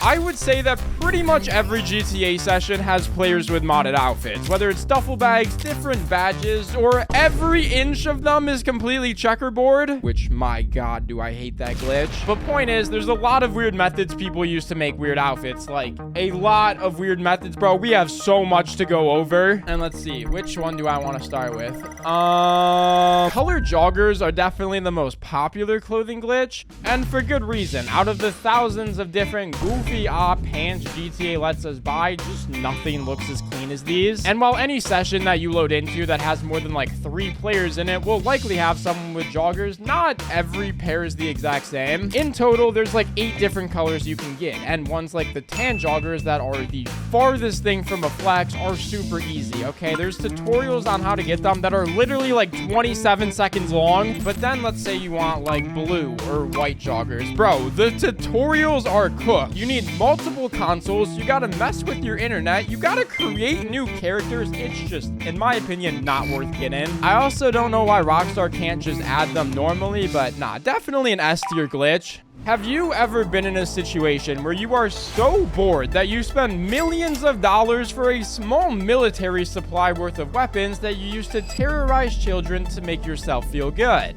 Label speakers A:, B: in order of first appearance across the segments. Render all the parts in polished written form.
A: I would say that pretty much every GTA session has players with modded outfits, whether it's duffel bags, different badges, or every inch of them is completely checkerboard, which, my god, do I hate that glitch. But point is, there's a lot of weird methods people use to make weird outfits, like a lot of weird methods, bro. We have so much to go over. And let's see, which one do I want to start with? Color joggers are definitely the most popular clothing glitch, and for good reason. Out of the thousands of different goofy pants GTA lets us buy, just nothing looks as clean as these. And while any session that you load into that has more than like 3 players in it will likely have someone with joggers, not every pair is the exact same. In total, there's like 8 different colors you can get, and ones like the tan joggers that are the farthest thing from a flex are super easy, okay? There's tutorials on how to get them that are literally like 27 seconds long, but then let's say you want like blue or white joggers. Bro, the tutorials are cooked. You need multiple consoles, you gotta mess with your internet, you gotta create new characters. It's just, in my opinion, not worth getting. I also don't know why Rockstar can't just add them normally, but nah, definitely an S tier glitch. Have you ever been in a situation where you are so bored that you spend millions of dollars for a small military supply worth of weapons that you use to terrorize children to make yourself feel good?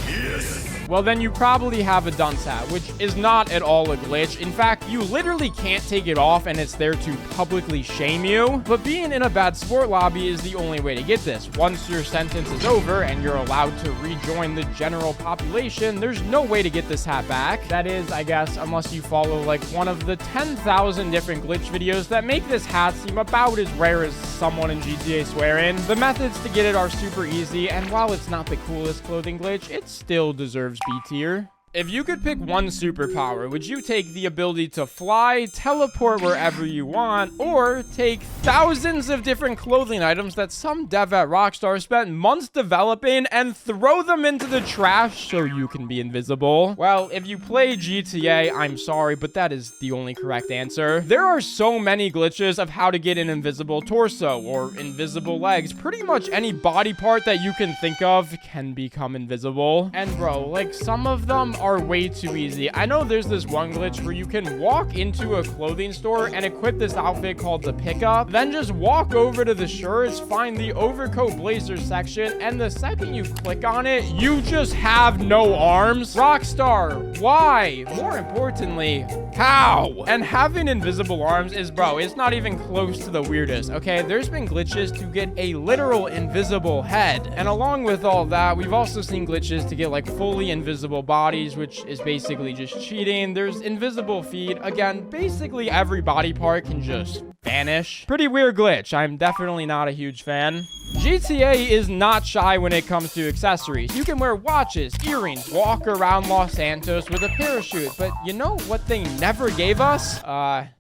A: Yes. Well, then you probably have a dunce hat, which is not at all a glitch. In fact, you literally can't take it off and it's there to publicly shame you. But being in a bad sport lobby is the only way to get this. Once your sentence is over and you're allowed to rejoin the general population, there's no way to get this hat back. That is, I guess, unless you follow like one of the 10,000 different glitch videos that make this hat seem about as rare as someone in GTA swearing. The methods to get it are super easy, and while it's not the coolest clothing glitch, it still deserves B tier. If you could pick one superpower, would you take the ability to fly, teleport wherever you want, or take thousands of different clothing items that some dev at Rockstar spent months developing and throw them into the trash so you can be invisible? Well, if you play GTA, I'm sorry, but that is the only correct answer. There are so many glitches of how to get an invisible torso or invisible legs. Pretty much any body part that you can think of can become invisible. And bro, like some of them are way too easy. I know there's this one glitch where you can walk into a clothing store and equip this outfit called the pickup, then just walk over to the shirts, find the overcoat blazer section, and the second you click on it, you just have no arms. Rockstar, why? More importantly, how? And having invisible arms is, bro, it's not even close to the weirdest, okay? There's been glitches to get a literal invisible head. And along with all that, we've also seen glitches to get like fully invisible bodies, which is basically just cheating. There's invisible feet. Again, basically every body part can just vanish. Pretty weird glitch. I'm definitely not a huge fan. GTA is not shy when it comes to accessories. You can wear watches, earrings, walk around Los Santos with a parachute, but you know what they never gave us?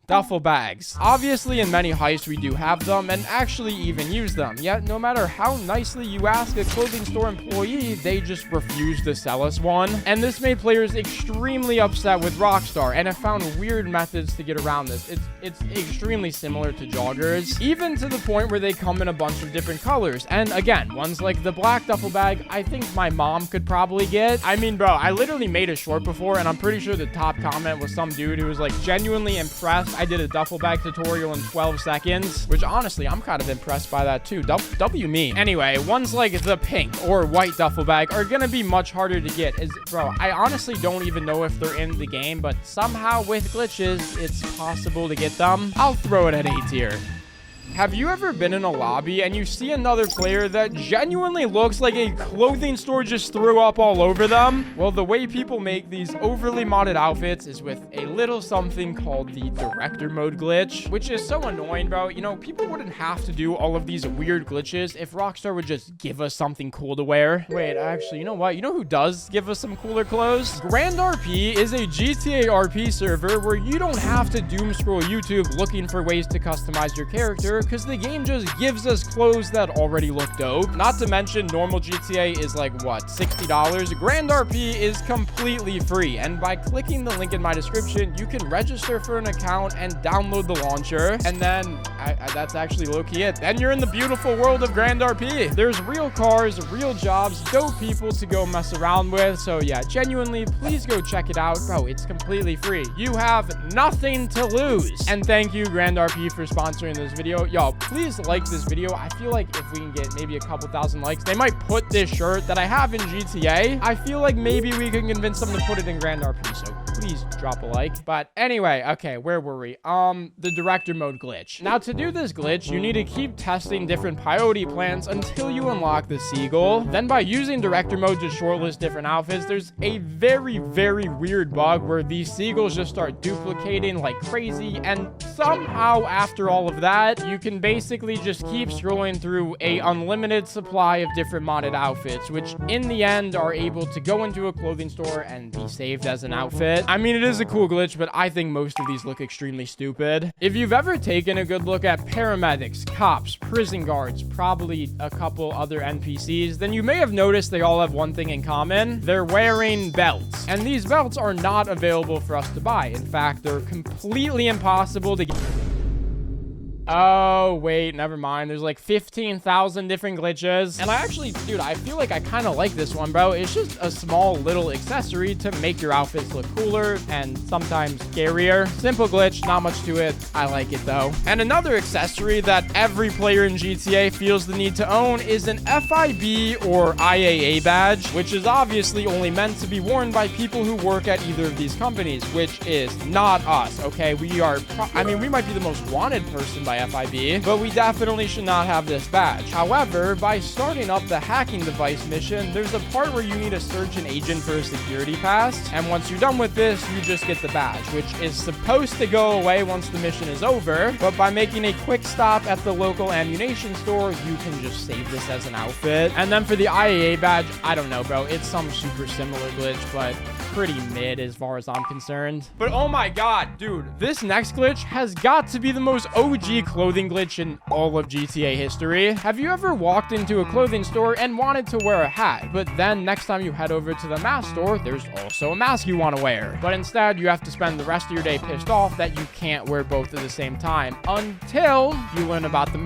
A: Duffel bags. Obviously, in many heists, we do have them and actually even use them. Yet, no matter how nicely you ask a clothing store employee, they just refuse to sell us one. And this made players extremely upset with Rockstar and have found weird methods to get around this. It's extremely similar to joggers, even to the point where they come in a bunch of different colors. And again, ones like the black duffel bag, I think my mom could probably get. I mean, bro, I literally made a short before, and I'm pretty sure the top comment was some dude who was like genuinely impressed I did a duffel bag tutorial in 12 seconds, which honestly, I'm kind of impressed by that too. W me. Anyway, ones like the pink or white duffel bag are gonna be much harder to get. Bro, I honestly don't even know if they're in the game, but somehow with glitches, it's possible to get them. I'll throw it at A tier. Have you ever been in a lobby and you see another player that genuinely looks like a clothing store just threw up all over them? Well, the way people make these overly modded outfits is with a little something called the director mode glitch, which is so annoying, bro. You know, people wouldn't have to do all of these weird glitches if Rockstar would just give us something cool to wear. Wait, actually, you know what? You know who does give us some cooler clothes? Grand RP is a GTA RP server where you don't have to doom scroll YouTube looking for ways to customize your character. character because the game just gives us clothes that already look dope. Not to mention, normal GTA is like, what, $60? Grand RP is completely free, and by clicking the link in my description, you can register for an account and download the launcher, and then that's actually low-key it. Then you're in the beautiful world of Grand RP. There's real cars, real jobs, dope people to go mess around with. So yeah, genuinely, please go check it out. Bro, it's completely free. You have nothing to lose. And thank you, Grand RP, for sponsoring this video. Y'all, please like this video. I feel like if we can get maybe a couple thousand likes, they might put this shirt that I have in GTA. I feel like maybe we can convince them to put it in Grand RP. So please drop a like. But anyway, okay, where were we? The director mode glitch. Now, to do this glitch, you need to keep testing different peyote plants until you unlock the seagull. Then by using director mode to shortlist different outfits, there's a very, very weird bug where these seagulls just start duplicating like crazy, and somehow after all of that, you can basically just keep scrolling through a unlimited supply of different modded outfits, which in the end are able to go into a clothing store and be saved as an outfit. I mean, it is a cool glitch, but I think most of these look extremely stupid. If you've ever taken a good look at paramedics, cops, prison guards, probably a couple other NPCs, then you may have noticed they all have one thing in common. They're wearing belts. And these belts are not available for us to buy. In fact, they're completely impossible to get. Oh, wait, never mind. There's like 15,000 different glitches. And I actually, dude, I feel like I kind of like this one, bro. It's just a small little accessory to make your outfits look cooler and sometimes scarier. Simple glitch, not much to it. I like it, though. And another accessory that every player in GTA feels the need to own is an FIB or IAA badge, which is obviously only meant to be worn by people who work at either of these companies, which is not us, okay? We are, I mean, we might be the most wanted person by FIB, but we definitely should not have this badge. However, by starting up the hacking device mission, there's a part where you need to search an agent for a security pass, and once you're done with this, you just get the badge, which is supposed to go away once the mission is over, but by making a quick stop at the local ammunition store, you can just save this as an outfit. And then for the IAA badge, I don't know, bro. It's some super similar glitch, but pretty mid as far as I'm concerned. But oh my god, dude, this next glitch has got to be the most OG clothing glitch in all of GTA history. Have you ever walked into a clothing store and wanted to wear a hat, but then next time you head over to the mask store, there's also a mask you want to wear, but instead you have to spend the rest of your day pissed off that you can't wear both at the same time until you learn about the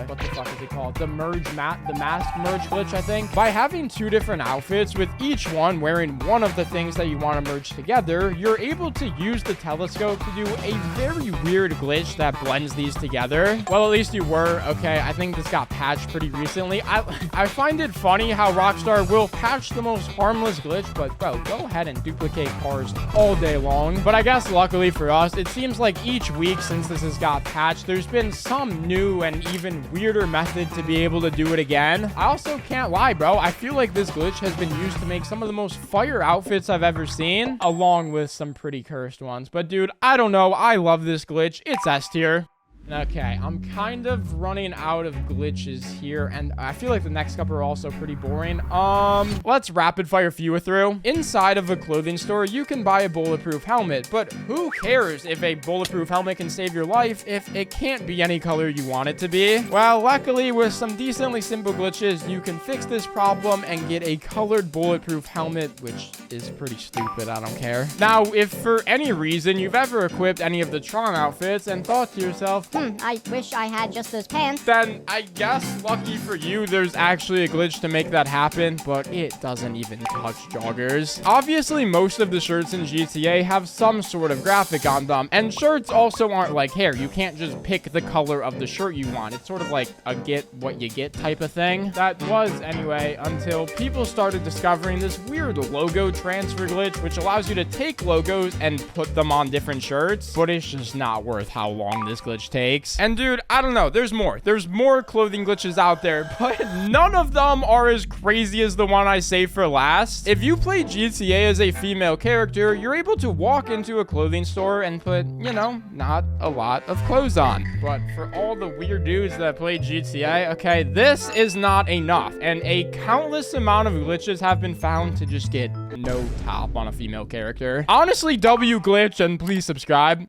A: what the fuck is it called? The mask merge glitch, I think. By having two different outfits with each one wearing one of the things that you want to merge together, you're able to use the telescope to do a very weird glitch that blends these together. Well, at least you were. Okay, I think this got patched pretty recently. I find it funny how Rockstar will patch the most harmless glitch, but bro, go ahead and duplicate cars all day long. But I guess luckily for us, it seems like each week since this has got patched, there's been some new and even weirder method to be able to do it again. I also can't lie, bro. I feel like this glitch has been used to make some of the most fire outfits I've ever seen, along with some pretty cursed ones. But dude, I don't know. I love this glitch. It's S tier. Okay, I'm kind of running out of glitches here, and I feel like the next couple are also pretty boring. Let's rapid fire few through. Inside of a clothing store, you can buy a bulletproof helmet, but who cares if a bulletproof helmet can save your life if it can't be any color you want it to be? Well, luckily, with some decently simple glitches, you can fix this problem and get a colored bulletproof helmet, which is pretty stupid. I don't care. Now, if for any reason you've ever equipped any of the Tron outfits and thought to yourself,
B: I wish I had just those pants,
A: then I guess lucky for you, there's actually a glitch to make that happen, but it doesn't even touch joggers. Obviously, most of the shirts in GTA have some sort of graphic on them, and shirts also aren't like hair. You can't just pick the color of the shirt you want. It's sort of like a get what you get type of thing. That was anyway, until people started discovering this weird logo transfer glitch, which allows you to take logos and put them on different shirts, but it's just not worth how long this glitch takes. And dude, I don't know, there's more clothing glitches out there, but none of them are as crazy as the one I saved for last. If you play GTA as a female character, you're able to walk into a clothing store and put, you know, not a lot of clothes on. But for all the weird dudes that play GTA, okay, this is not enough, and a countless amount of glitches have been found to just get no top on a female character. Honestly, W glitch, and please subscribe.